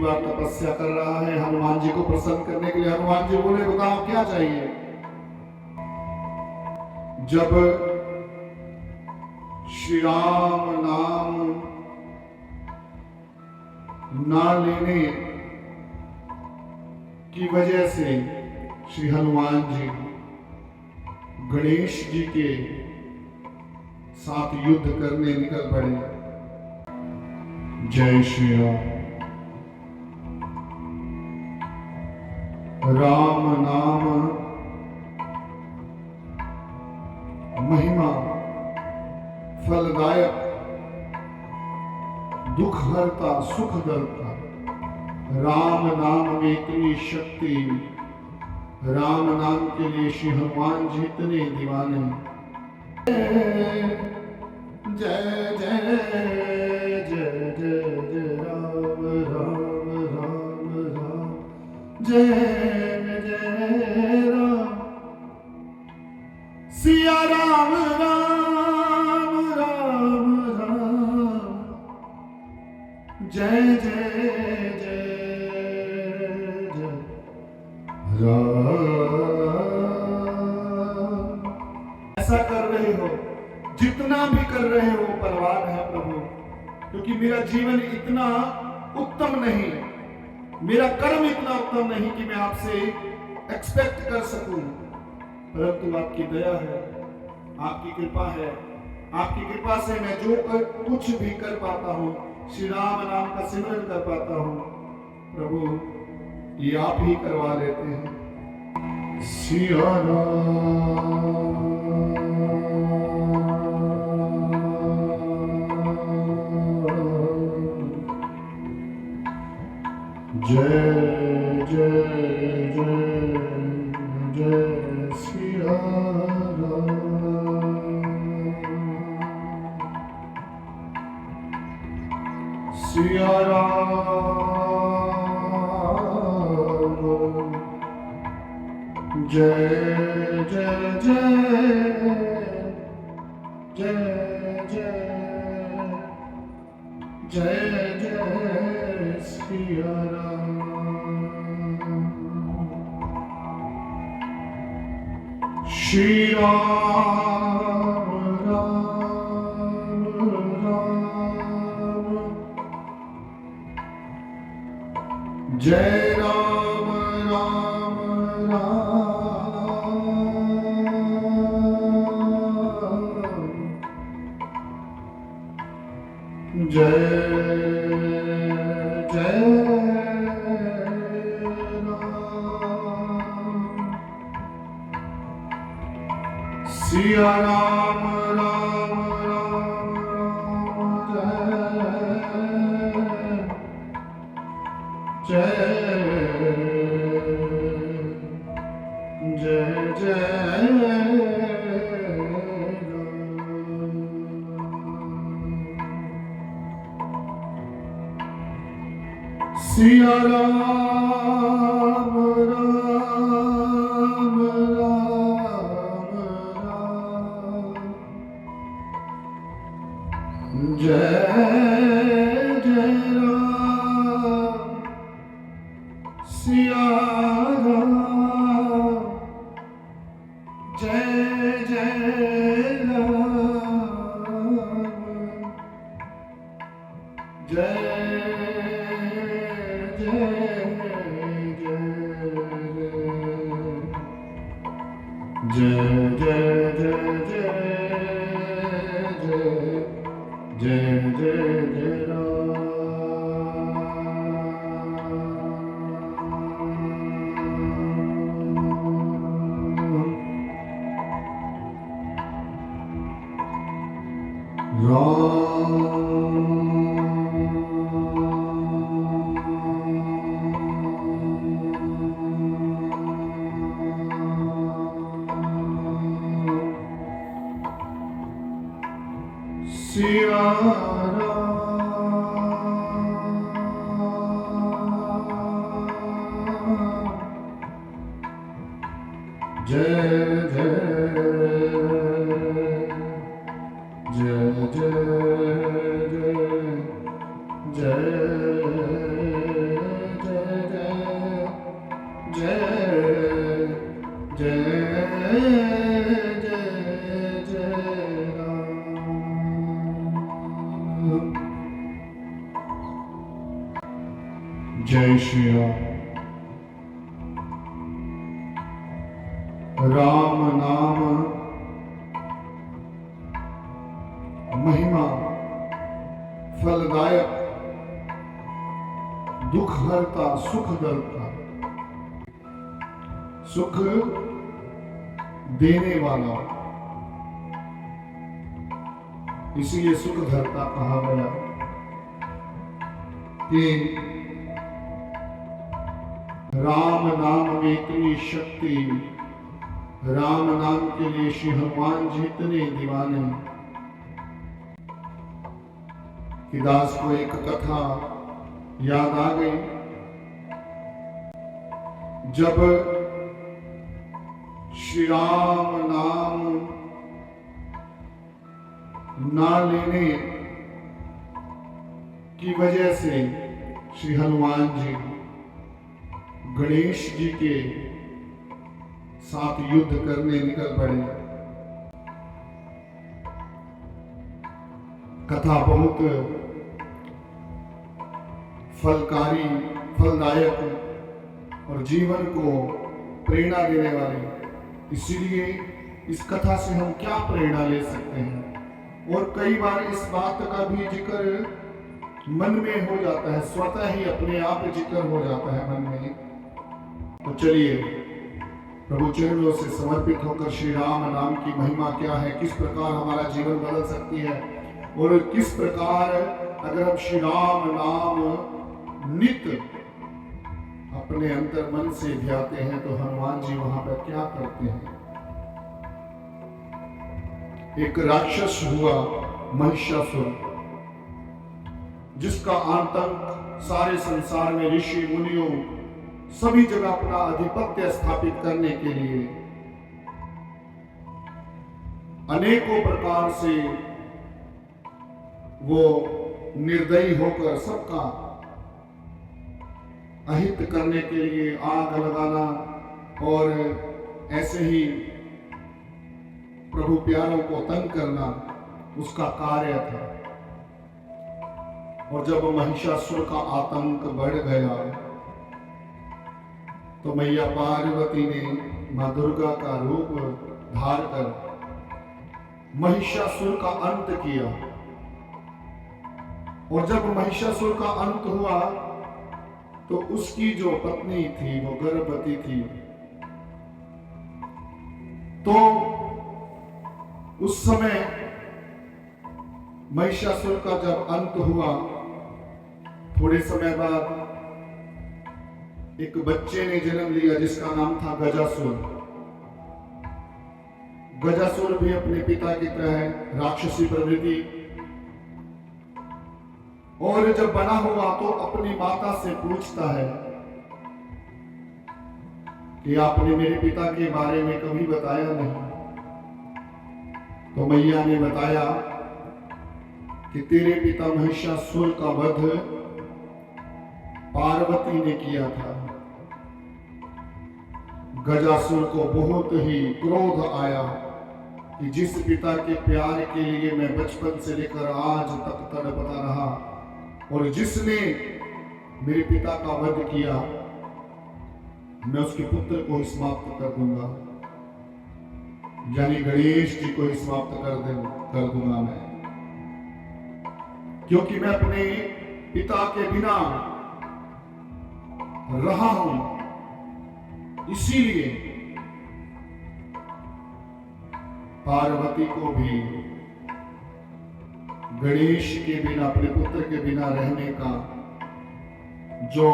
बार तपस्या कर रहा है हनुमान जी को प्रसन्न करने के लिए। हनुमान जी बोले बताओ क्या चाहिए। जब श्री राम नाम ना लेने की वजह से श्री हनुमान जी गणेश जी के साथ युद्ध करने निकल पड़े। जय श्री राम। राम नाम महिमा फलदायक, दुख हरता सुख दरता। राम नाम में इतनी शक्ति, राम नाम के लिए श्री हनुमान जी इतने दीवाने। जय जय जय जय जय राम राम राम राम जय जय राम सिया राम राम राम राम जय जय जय जय राम। ऐसा कर रहे हो, जितना भी कर रहे हो परवान है प्रभु, क्योंकि मेरा जीवन इतना उत्तम नहीं, मेरा कर्म इतना उत्तम नहीं कि मैं आपसे एक्सपेक्ट कर सकूं, परंतु आपकी दया है, आपकी कृपा है। आपकी कृपा से मैं जो कुछ भी कर पाता हूं, श्री राम नाम का सिमरन कर पाता हूं, प्रभु ये आप ही करवा लेते हैं। सिया राम जय जय जय जय सिया राम सिया राम जय जय जय जय जय जय जय सिया राम। श्री राम राम राम जय राम राम राम जय जय सिया राम राम राम राम जय जय जय सिया राम राम राम राम जय जय राम सिया राम जय जय राम जय जय जय जय जय जय जय जय राम। सिया जय जय जय जय जय जय जय श्री राम। राम नाम महिमा फलदायक, दुख हरता सुख दरता, सुख देने वाला, इसीलिए सुख धरता कहा गया कि राम नाम में इतनी शक्ति, राम नाम के लिए श्री हनुमान जी इतने दीवाने कि दास को एक कथा याद आ गई। जब श्री राम नाम ना लेने की वजह से श्री हनुमान जी गणेश जी के साथ युद्ध करने निकल पड़े। कथा बहुत फलकारी, फलदायक और जीवन को प्रेरणा देने वाली। इसीलिए इस कथा से हम क्या प्रेरणा ले सकते हैं। और कई बार इस बात का भी जिक्र मन में हो जाता है, स्वतः ही अपने आप जिक्र हो जाता है मन में। तो चलिए प्रभु चरणों से समर्पित होकर श्री राम नाम की महिमा क्या है, किस प्रकार हमारा जीवन बदल सकती है, और किस प्रकार अगर हम श्री राम नाम नित्य अपने अंतर मन से ध्याते हैं तो हनुमान जी वहां पर क्या करते हैं। एक राक्षस हुआ महिषासुर, जिसका आतंक सारे संसार में ऋषि मुनियों सभी जगह अपना आधिपत्य स्थापित करने के लिए अनेकों प्रकार से वो निर्दयी होकर सबका अहित करने के लिए आग लगाना और ऐसे ही प्रभु प्यारों को तंग करना उसका कार्य था। और जब महिषासुर का आतंक बढ़ गया तो मैया पार्वती ने मां दुर्गा का रूप धार कर महिषासुर का अंत किया। और जब महिषासुर का अंत हुआ तो उसकी जो पत्नी थी वो गर्भवती थी। तो उस समय महिषासुर का जब अंत हुआ, थोड़े समय बाद एक बच्चे ने जन्म लिया जिसका नाम था गजासुर। गजासुर भी अपने पिता की तरह राक्षसी प्रवृत्ति, और जब बड़ा हुआ तो अपनी माता से पूछता है कि आपने मेरे पिता के बारे में कभी बताया नहीं। तो मैया ने बताया कि तेरे पिता महिषासुर का वध पार्वती ने किया था। गजासुर को बहुत ही क्रोध आया कि जिस पिता के प्यार के लिए मैं बचपन से लेकर आज तक तड़पता रहा और जिसने मेरे पिता का वध किया, मैं उसके पुत्र को ही समाप्त कर दूंगा, यानी गणेश जी को ही समाप्त कर दूंगा मैं, क्योंकि मैं अपने पिता के बिना रहा हूं। इसीलिए पार्वती को भी गणेश के बिना, अपने पुत्र के बिना रहने का जो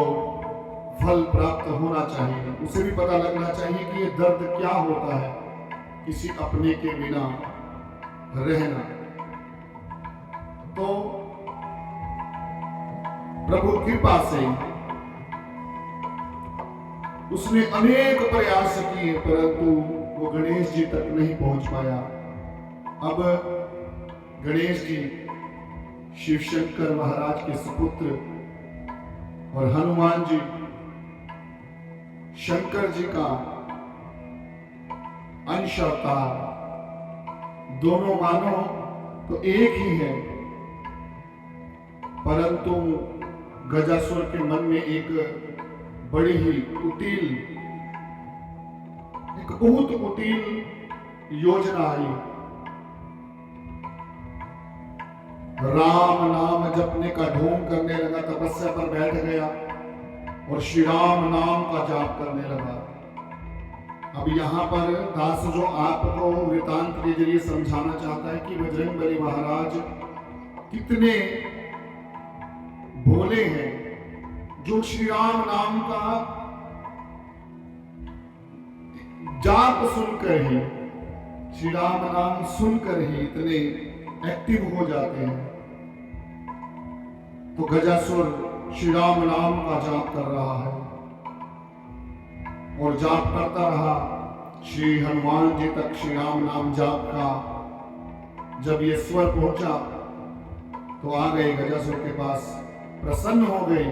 फल प्राप्त होना चाहिए, उसे भी पता लगना चाहिए कि ये दर्द क्या होता है, किसी अपने के बिना रहना। तो प्रभु कृपा से उसने अनेक प्रयास किए परंतु वो गणेश जी तक नहीं पहुंच पाया। अब गणेश जी शिव शंकर महाराज के सुपुत्र और हनुमान जी शंकर जी का अंश अवतार, दोनों मानो तो एक ही है, परंतु गजासुर के मन में एक बड़ी ही कुटिल, एक बहुत कुटिल योजना आई। राम नाम जपने का ढोंग करने लगा, तपस्या पर बैठ गया और श्री राम नाम का जाप करने लगा। अब यहाँ पर दास जो आपको वृतांत के जरिए समझाना चाहता है कि बजरंगबली महाराज कितने भोले हैं, जो श्री राम नाम का जाप सुनकर ही, श्री राम नाम सुनकर ही इतने एक्टिव हो जाते हैं। तो गजासुर श्री राम नाम का जाप कर रहा है और जाप करता रहा श्री हनुमान जी तक श्री राम नाम जाप का। जब ये स्वर पहुंचा तो आ गए गजासुर के पास, प्रसन्न हो गए।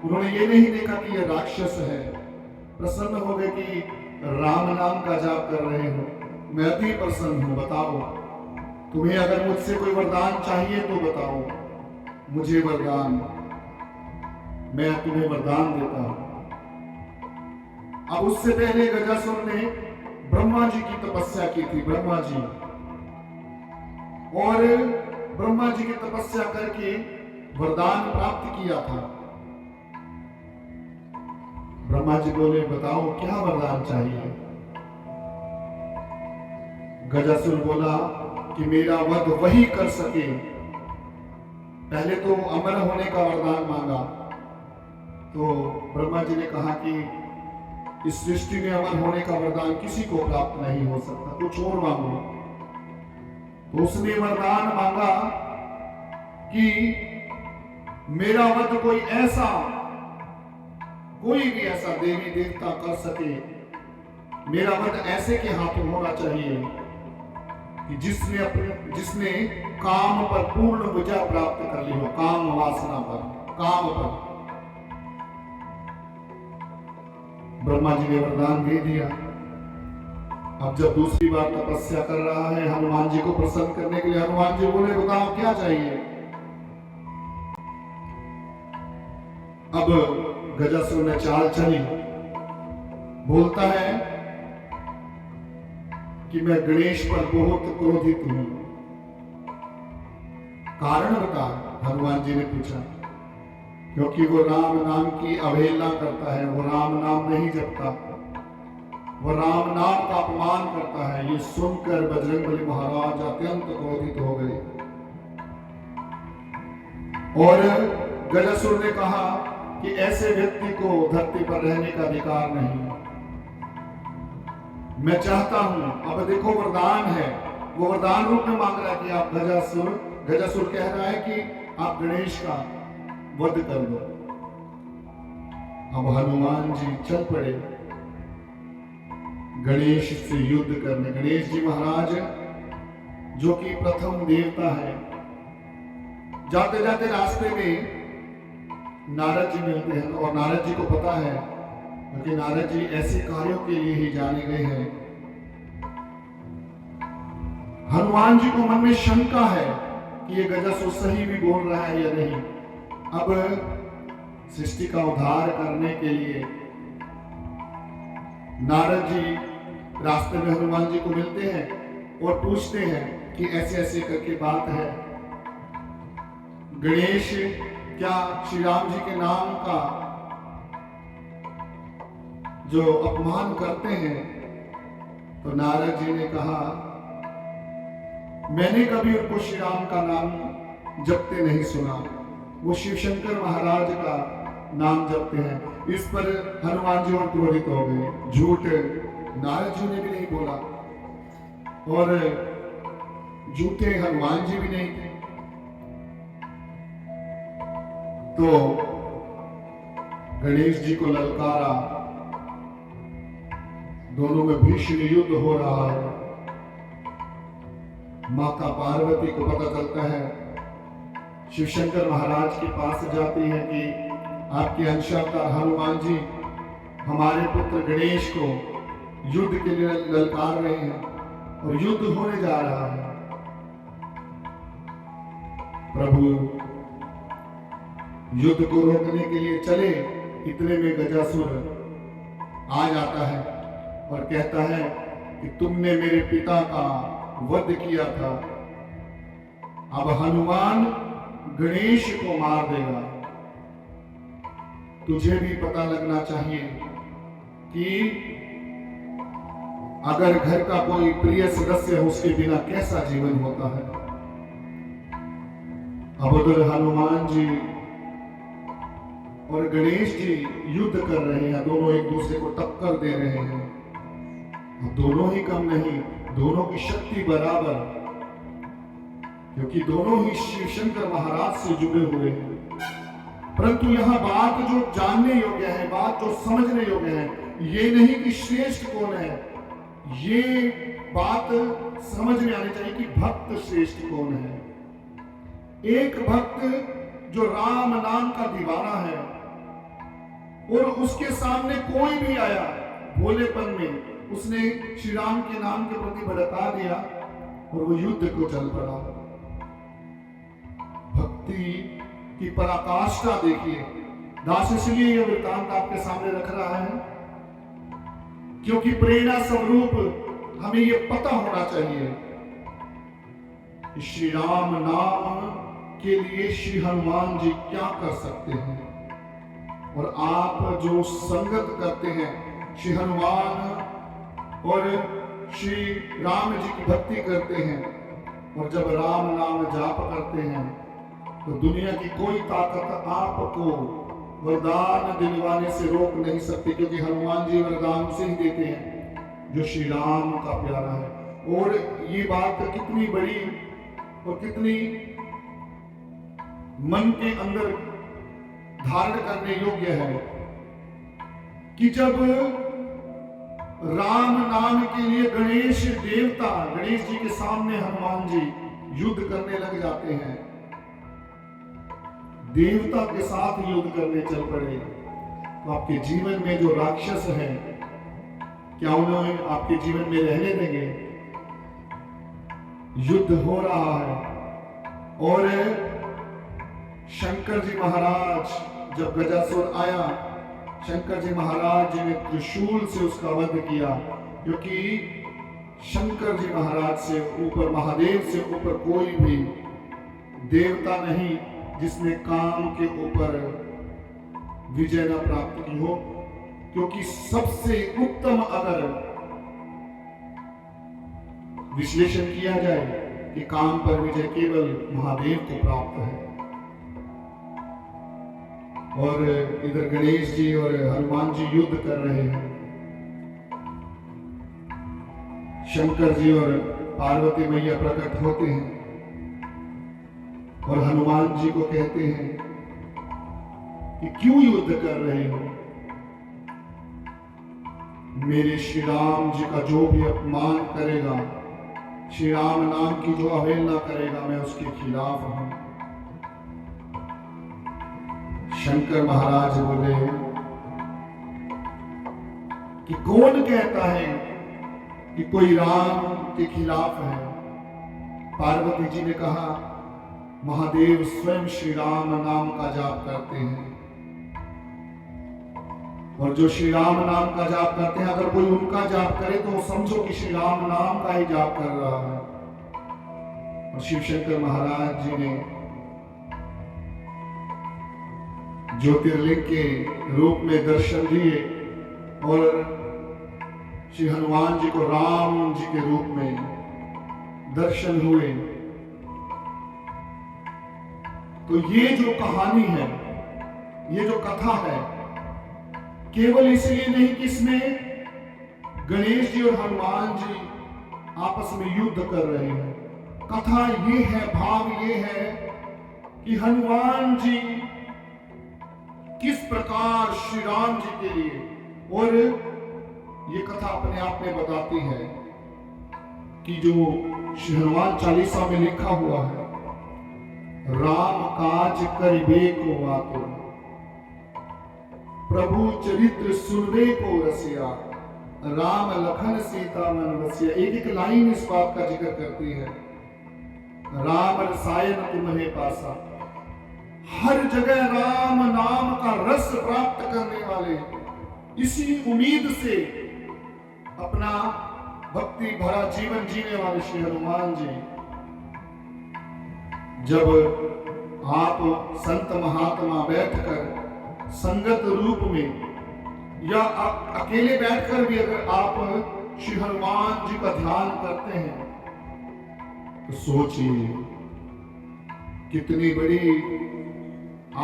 उन्होंने ये नहीं देखा कि ये राक्षस है, प्रसन्न हो गए कि राम नाम का जाप कर रहे हो, मैं अति प्रसन्न हूं, बताओ तुम्हें अगर मुझसे कोई वरदान चाहिए तो बताओ, मुझे वरदान, मैं तुम्हें वरदान देता हूं। अब उससे पहले गजासुर ने ब्रह्मा जी की तपस्या की थी, ब्रह्मा जी, और ब्रह्मा जी की तपस्या करके वरदान प्राप्त किया था। ब्रह्मा जी बोले बताओ क्या वरदान चाहिए। गजासुर बोला कि मेरा वध वही कर सके। पहले तो अमर होने का वरदान मांगा, तो ब्रह्मा जी ने कहा कि इस सृष्टि में अमर होने का वरदान किसी को प्राप्त नहीं हो सकता, कुछ और मांगो। तो उसने वरदान मांगा कि मेरा वध कोई ऐसा, कोई भी ऐसा देवी देवता कर सके, मेरा वध ऐसे के हाथों होना चाहिए कि जिसने काम पर पूर्ण विजय प्राप्त कर ली हो, काम वासना पर, काम पर। ब्रह्मा जी ने वरदान दे दिया। अब जब दूसरी बार तपस्या कर रहा है हनुमान जी को प्रसन्न करने के लिए, हनुमान जी बोले बताओ क्या चाहिए। अब गजासुर ने चाल चली, बोलता है कि मैं गणेश पर बहुत क्रोधित हूं, कारण बता। हनुमान जी ने पूछा, क्योंकि वो राम नाम की अवहेलना करता है, वो राम नाम नहीं जपता, वो राम नाम का अपमान करता है। ये सुनकर बजरंगबली महाराज अत्यंत क्रोधित हो गए और गजासुर ने कहा कि ऐसे व्यक्ति को धरती पर रहने का अधिकार नहीं। मैं चाहता हूं, अब देखो वरदान है, वो वरदान रूप में मांग रहा है कि आप गजासुर कह रहा है कि आप गणेश का वध कर दो। अब हनुमान जी चल पड़े गणेश से युद्ध करने। गणेश जी महाराज जो कि प्रथम देवता है, जाते जाते रास्ते में नारद जी मिलते हैं और नारद जी को पता है क्योंकि नारद जी ऐसे कार्यों के लिए ही जाने गए हैं। हनुमान जी को मन में शंका है कि ये गजासुर सही भी बोल रहा है या नहीं। अब सृष्टि का उद्धार करने के लिए नारद जी रास्ते में हनुमान जी को मिलते हैं और पूछते हैं कि ऐसे ऐसे करके बात है, गणेश क्या श्री राम जी के नाम का जो अपमान करते हैं। तो नारद जी ने कहा मैंने कभी उनको श्री राम का नाम जपते नहीं सुना, वो शिव शंकर महाराज का नाम जपते हैं। इस पर हनुमान जी और क्रोधित हो गए। झूठ नारद जी ने भी नहीं बोला और झूठे हनुमान जी भी नहीं थे। तो गणेश जी को ललकारा, दोनों में भीषण युद्ध हो रहा है। माता पार्वती को पता चलता है, शिव शंकर महाराज के पास जाती है कि आपके अंशावतार हनुमान जी हमारे पुत्र गणेश को युद्ध के लिए ललकार रहे हैं और युद्ध होने जा रहा है। प्रभु युद्ध को रोकने के लिए चले, इतने में गजासुर आ जाता है और कहता है कि तुमने मेरे पिता का वध किया था, अब हनुमान गणेश को मार देगा। तुझे भी पता लगना चाहिए कि अगर घर का कोई प्रिय सदस्य है उसके बिना कैसा जीवन होता है। अब उधर हनुमान जी और गणेश जी युद्ध कर रहे हैं, दोनों एक दूसरे को टक्कर दे रहे हैं। अब दोनों ही कम नहीं, दोनों की शक्ति बराबर, क्योंकि दोनों ही शिव शंकर महाराज से जुड़े हुए हैं। परंतु यहां बात जो जानने योग्य है, बात जो समझने योग्य है, ये नहीं कि श्रेष्ठ कौन है, ये बात समझ में आनी चाहिए कि भक्त श्रेष्ठ कौन है। एक भक्त जो राम नाम का दीवाना है और उसके सामने कोई भी आया भोलेपन में, उसने श्री राम के नाम के प्रति भड़का दिया और वो युद्ध को चल पड़ा। भक्ति की पराकाष्ठा देखिए। दास इसलिए यह वृत्तांत आपके सामने रख रहा है क्योंकि प्रेरणा स्वरूप हमें यह पता होना चाहिए कि श्री राम नाम के लिए श्री हनुमान जी क्या कर सकते हैं। और आप जो संगत करते हैं श्री हनुमान और श्री राम जी की भक्ति करते हैं और जब राम नाम जाप करते हैं तो दुनिया की कोई ताकत आपको वरदान दिलवाने से रोक नहीं सकती, क्योंकि हनुमान जी वरदान से ही देते हैं जो श्री राम का प्यारा है। और ये बात कितनी बड़ी और कितनी मन के अंदर धारण करने योग्य है कि जब राम नाम के लिए गणेश देवता, गणेश जी के सामने हनुमान जी युद्ध करने लग जाते हैं, देवता के साथ युद्ध करने चल पड़े, तो आपके जीवन में जो राक्षस हैं क्या उन्हें आपके जीवन में रहने देंगे? युद्ध हो रहा है और शंकर जी महाराज जब गजासुर आया, शंकर जी महाराज ने त्रिशूल से उसका वध किया, क्योंकि शंकर जी महाराज से ऊपर, महादेव से ऊपर कोई भी देवता नहीं जिसने काम के ऊपर विजय न प्राप्त की हो। क्योंकि सबसे उत्तम अगर विश्लेषण किया जाए कि काम पर विजय केवल महादेव को प्राप्त है। और इधर गणेश जी और हनुमान जी युद्ध कर रहे हैं। शंकर जी और पार्वती मैया प्रकट होते हैं और हनुमान जी को कहते हैं कि क्यों युद्ध कर रहे हो? मेरे श्री राम जी का जो भी अपमान करेगा, श्री राम नाम की जो अवहेलना करेगा, मैं उसके खिलाफ हूं। शंकर महाराज बोले कि कौन कहता है कि कोई राम के खिलाफ है? पार्वती जी ने कहा महादेव स्वयं श्री राम नाम का जाप करते हैं, और जो श्री राम नाम का जाप करते हैं, अगर कोई उनका जाप करे तो समझो कि श्री राम नाम का ही जाप कर रहा है। और शिव शंकर महाराज जी ने ज्योतिर्लिंग के रूप में दर्शन दिए और श्री हनुमान जी को राम जी के रूप में दर्शन हुए। तो ये जो कहानी है, ये जो कथा है, केवल इसलिए नहीं कि इसमें गणेश जी और हनुमान जी आपस में युद्ध कर रहे हैं। कथा ये है, भाव ये है कि हनुमान जी किस प्रकार श्री राम जी के लिए, और ये कथा अपने आप में बताती है कि जो श्री हनुमान चालीसा में लिखा हुआ है, राम काज करिबे को वातो, प्रभु चरित्र सुनबे को रसिया, राम लखन सीता मन बसिया। एक एक लाइन इस बात का जिक्र करती है। राम रसायन तुम्हें पासा, हर जगह राम नाम का रस प्राप्त करने वाले, इसी उम्मीद से अपना भक्ति भरा जीवन जीने वाले श्री हनुमान जी, जब आप संत महात्मा बैठकर संगत रूप में या अकेले बैठकर भी अगर आप श्री हनुमान जी का ध्यान करते हैं तो सोचिए कितनी बड़ी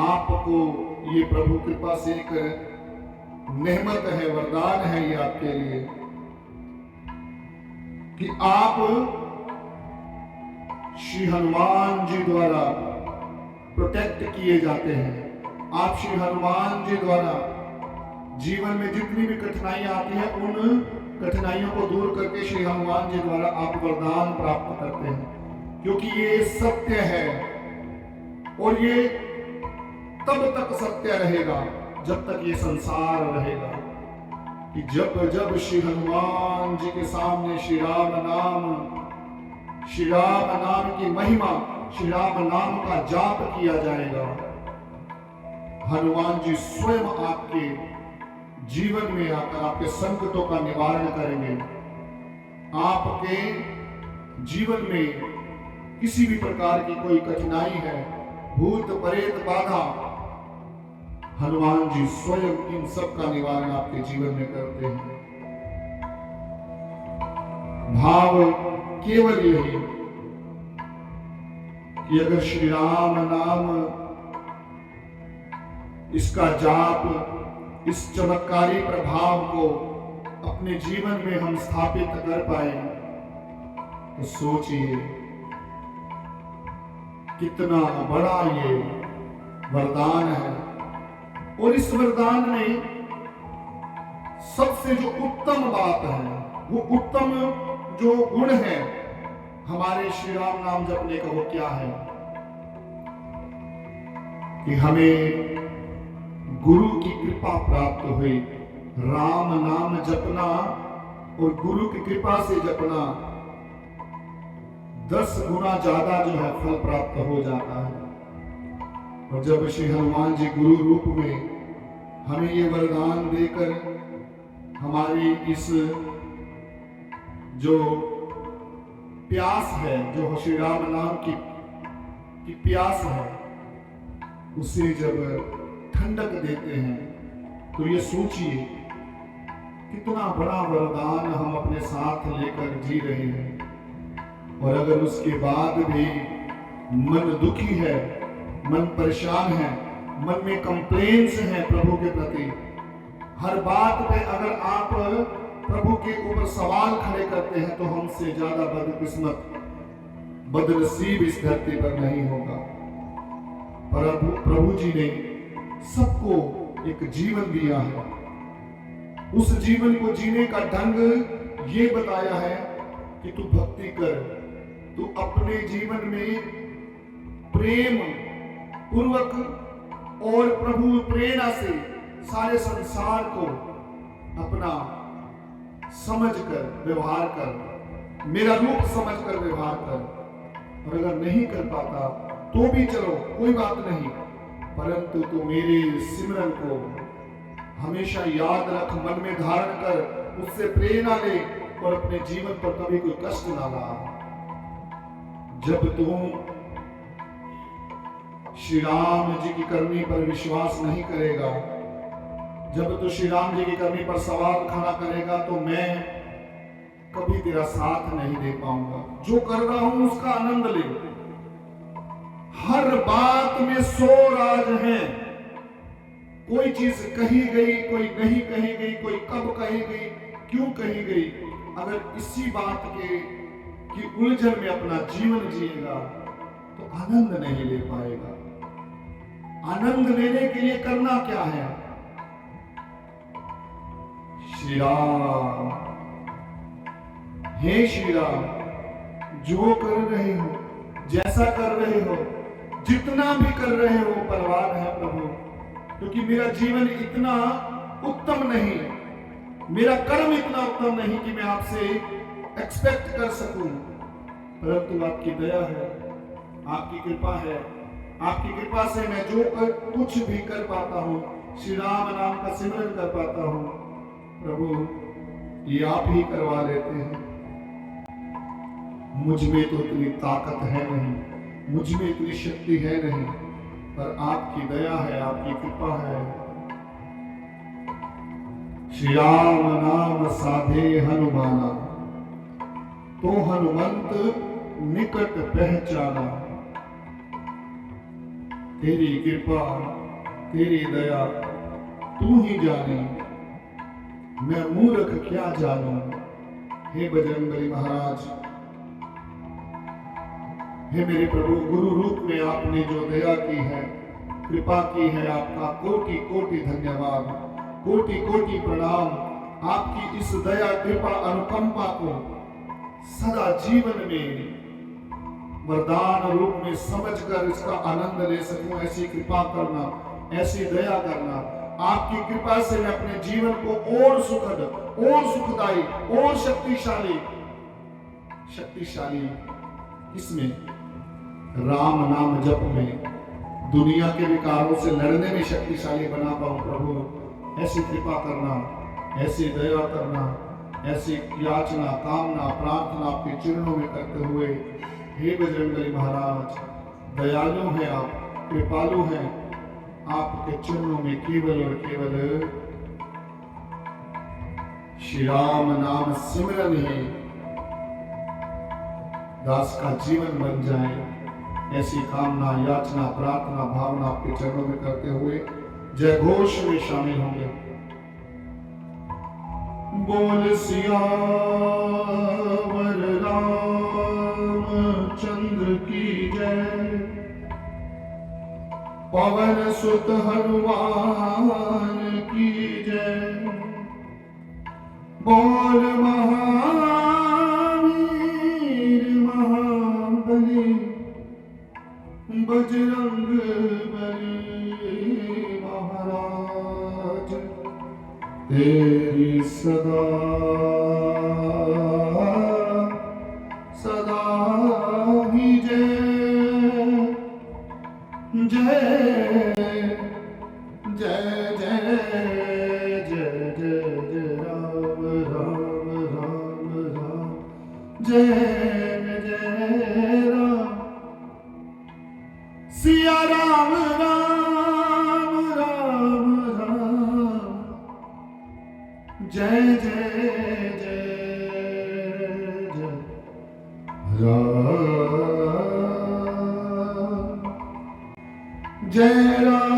आपको ये प्रभु कृपा से एक नेमत है, वरदान है ये आपके लिए कि आप श्री हनुमान जी द्वारा प्रोटेक्ट किए जाते हैं। आप श्री हनुमान जी द्वारा जीवन में जितनी भी कठिनाइयां आती है उन कठिनाइयों को दूर करके श्री हनुमान जी द्वारा आप वरदान प्राप्त करते हैं, क्योंकि ये सत्य है और ये तब तक सत्य रहेगा जब तक ये संसार रहेगा कि जब जब श्री हनुमान जी के सामने श्री राम नाम की महिमा, श्री राम नाम का जाप किया जाएगा, हनुमान जी स्वयं आपके जीवन में आकर आपके संकटों का निवारण करेंगे। आपके जीवन में किसी भी प्रकार की कोई कठिनाई है, भूत प्रेत बाधा, हनुमान जी स्वयं इन सब का निवारण आपके जीवन में करते हैं। भाव केवल यही कि अगर श्री राम नाम इसका जाप, इस चमत्कारी प्रभाव को अपने जीवन में हम स्थापित कर पाए तो सोचिए कितना बड़ा ये वरदान है। और इस वरदान में सबसे जो उत्तम बात है, वो उत्तम जो गुण है हमारे श्री राम नाम जपने का, वो क्या है कि हमें गुरु की कृपा प्राप्त हुई। राम नाम जपना और गुरु की कृपा से जपना 10 गुना ज्यादा जो है फल प्राप्त हो जाता है। और जब श्री हनुमान जी गुरु रूप में हमें ये वरदान देकर हमारी इस जो प्यास है, जो श्री राम नाम की प्यास है, उसे जब ठंडक देते हैं तो ये सोचिए कितना बड़ा वरदान हम अपने साथ लेकर जी रहे हैं। और अगर उसके बाद भी मन दुखी है, मन परेशान है, मन में कंप्लेंट्स हैं प्रभु के प्रति, हर बात पे अगर आप प्रभु के ऊपर सवाल खड़े करते हैं तो हमसे ज्यादा बदकिस्मत, बदनसीब इस धरती पर नहीं होगा। प्रभु जी ने सबको एक जीवन दिया है, उस जीवन को जीने का ढंग ये बताया है कि तू भक्ति कर, तू अपने जीवन में प्रेम पूर्वक और प्रभु प्रेरणा से सारे संसार को अपना समझकर व्यवहार कर, मेरा रूप समझकर व्यवहार कर। और अगर नहीं कर पाता तो भी चलो कोई बात नहीं, परंतु तू मेरे सिमरन को हमेशा याद रख, मन में धारण कर, उससे प्रेरणा ले और अपने जीवन पर कभी कोई कष्ट ना ला। जब तुम श्री राम जी की करनी पर विश्वास नहीं करेगा, जब तू श्री राम जी की करनी पर सवाल खड़ा करेगा तो मैं कभी तेरा साथ नहीं दे पाऊंगा। जो कर रहा हूं उसका आनंद ले। हर बात में 100 राज हैं, कोई चीज कही गई, कोई नहीं कही गई, कोई कब कही गई, क्यों कही गई। अगर इसी बात की उलझन में अपना जीवन जिएगा तो आनंद नहीं ले पाएगा। आनंद लेने के लिए करना क्या है? श्री राम, हे श्री राम, जो कर रहे हो, जैसा कर रहे हो, जितना भी कर रहे हो परवान है प्रभु, क्योंकि मेरा जीवन इतना उत्तम नहीं, मेरा कर्म इतना उत्तम नहीं कि मैं आपसे एक्सपेक्ट कर सकूं, परंतु आपकी दया है, आपकी कृपा है, आपकी कृपा से मैं जो कुछ भी कर पाता हूँ, श्री राम नाम का सिमरन कर पाता हूँ, प्रभु ये आप ही करवा लेते हैं। मुझ में तो इतनी ताकत है नहीं, मुझ में इतनी शक्ति है नहीं, पर आपकी दया है, आपकी कृपा है। श्री राम नाम साधे हनुमाना, तो हनुमंत निकट पहचाना। तेरी कृपा तेरी दया तू ही जाने, मैं मूर्ख क्या जानूं। हे बजरंगबली महाराज, हे मेरे प्रभु, गुरु रूप में आपने जो दया की है, कृपा की है, आपका कोटि कोटि धन्यवाद, कोटि कोटि प्रणाम। आपकी इस दया कृपा अनुकंपा को सदा जीवन में वरदान रूप में समझकर इसका आनंद ले सकूं, ऐसी कृपा करना, ऐसी दया करना। आपकी कृपा से मैं अपने जीवन को और सुखद, और सुखदायी, और शक्तिशाली इसमें राम नाम जप में, दुनिया के विकारों से लड़ने में शक्तिशाली बना पाऊं। प्रभु ऐसी कृपा करना, ऐसी दया करना, ऐसी याचना, कामना, प्रार्थना आपके चरणों में करते हुए, हे बजरंगबली महाराज, दयालु हैं आप, कृपालु हैं, आपके चरणों में केवल और केवल श्री राम नाम सिमरन ही दास का जीवन बन जाए। ऐसी कामना, याचना, प्रार्थना, भावना आपके चरणों में करते हुए जय घोष में शामिल होंगे। बोल सियावर रामचंद्र की जय, पवन सुत हनुमान की जय। बोल महावीर महाबली बजरंग बली महाराज, तेरी सदा सदा ही जय जय जय जय जय जय जय राम राम राम राम जय जय राम सिया राम राम राम राम जय जय जय जय राम जय राम